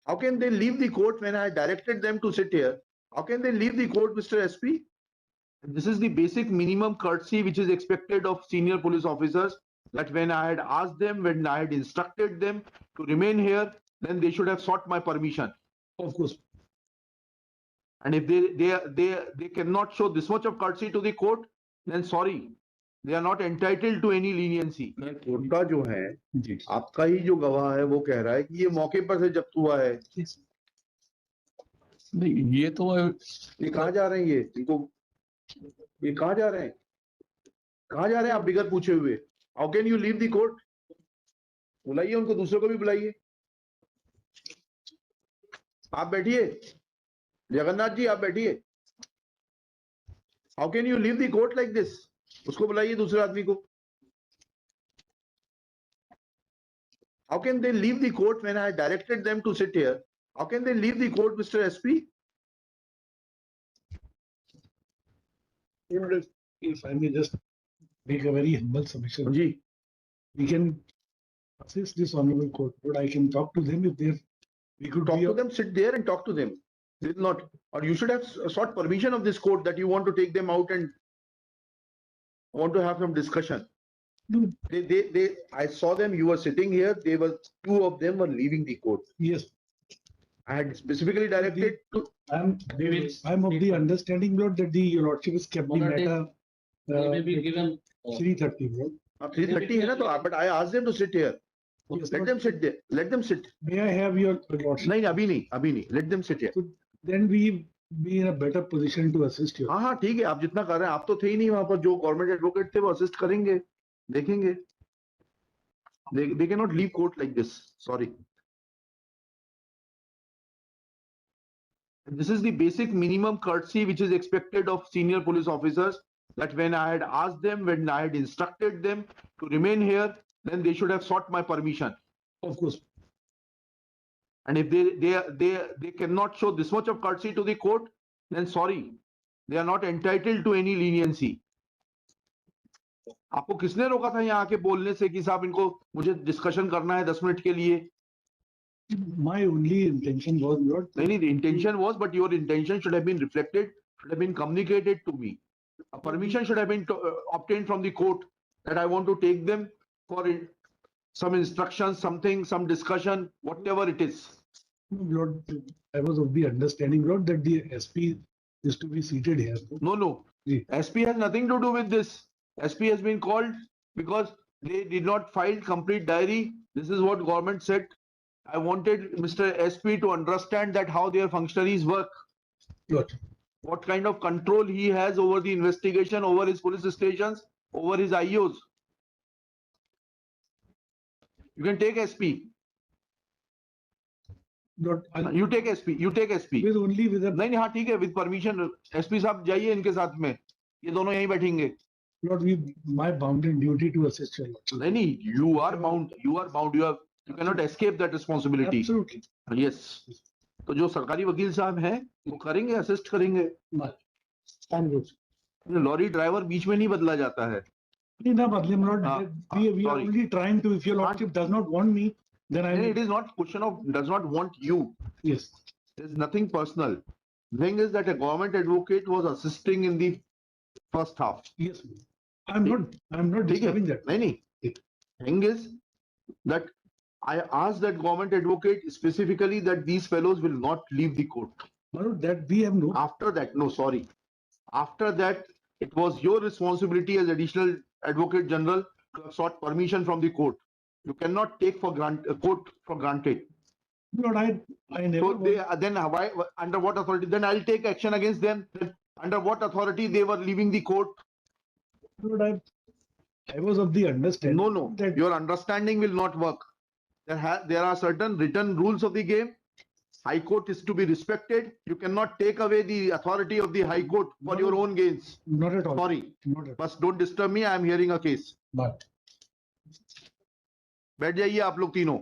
How can they leave the court when I directed them to sit here? How can they leave the court, Mr. SP? This is the basic minimum courtesy which is expected of senior police officers, that when I had asked them, when I had instructed them to remain here, then they should have sought my permission. Of course. And if they cannot show this much of courtesy to the court, then sorry, they are not entitled to any leniency. Court का जो है, आपका ही जो गवाह है वो कह रहा है कि ये मौके पर से जब्त हुआ है। नहीं, ये तो ये कहाँ जा रहे हैं, ये कहाँ जा रहे हैं, कहाँ जा रहे हैं आप बिगर पूछे हुए? How can you leave the court? बुलाइए उनको, दूसरों को भी बुलाइए। आप बैठिए, जगन्नाथ जी आप बैठिए। How can you leave the court like this? उसको बुलाइए, दूसरे आदमी को। How can they leave the court when I directed them to sit here? How can they leave the court, mister SP? If I may just make a very humble submission, जी, we can assist this honorable court, but I can talk to them if we could talk be to them, sit there and talk to them. They will not, or you should have sought permission of this court that you want to take them out and want to have some discussion. No. I saw them, you were sitting here, two of them were leaving the court. Yes. I had specifically directed to. I'm of the understanding, Lord, that your lordship is kept the matter. They may be given 3:30, Lord. 3:30 है ना तो, but I asked them to sit here. Yes, Let Lord. them sit there. Let them sit. May I have your lordship? नहीं अभी नहीं. Let them sit here. So then we be in a better position to assist you. हाँ ठीक है, आप जितना कर रहे हैं, आप तो थे ही नहीं वहां पर, जो गवर्नमेंट एडवोकेट थे वो असिस्ट करेंगे, देखेंगे। They cannot leave court like this. Sorry. This is the basic minimum courtesy which is expected of senior police officers, that when I had asked them, when I had instructed them to remain here, then they should have sought my permission. Of course. And if they cannot show this much of courtesy to the court, then sorry, they are not entitled to any leniency. आपको किसने रोका था यहाँ आके बोलने से कि साहब इनको मुझे डिस्कशन करना है 10 मिनट के लिए? My only intention was, Lord. नहीं, the intention was, but your intention should have been reflected, should have been communicated to me. A permission should have been obtained from the court that I want to take them for some instructions, something, some discussion, whatever it is. Lord, I was of the understanding, Lord, that the SP is to be seated here. No. Yes. SP has nothing to do with this. SP has been called because they did not file complete diary. This is what government said. I wanted Mr. SP to understand that how their functionaries work. Good. What kind of control he has over the investigation, over his police stations, over his IOs. You can take SP. Lord, You take SP. You take SP. with only with a नहीं हाँ ठीक है, with permission. SP साहब जाइए इनके साथ में. ये दोनों यहीं बैठेंगे. Lord, my bounden duty to assist you. नहीं, you are bound. You cannot escape that responsibility. Absolutely. Yes. तो जो सरकारी वकील साहब हैं वो करेंगे, असिस्ट करेंगे. लॉरी ड्राइवर बीच में नहीं बदला जाता है. No, Lord, we are only trying to. If your lordship does not want me, then I. It is not question of does not want you. Yes. There is nothing personal. The thing is that a government advocate was assisting in the first half. Yes. I'm not disturbing that. नहीं. Thing is that I asked that government advocate specifically that these fellows will not leave the court. Lord, that we have no. After that, no, sorry. After that, it was your responsibility as additional advocate general to have sought permission from the court. You cannot take court for granted. Lord, I never. So then why, under what authority? Then I'll take action against them. Under what authority they were leaving the court? Lord, I was of the understanding. No. That Your understanding will not work. There are certain written rules of the game. High Court is to be respected. You cannot take away the authority of the High Court for your own gains. Not at all. Sorry. Not at all. But don't disturb me. I am hearing a case. But बैठ जाइए आप लोग तीनों.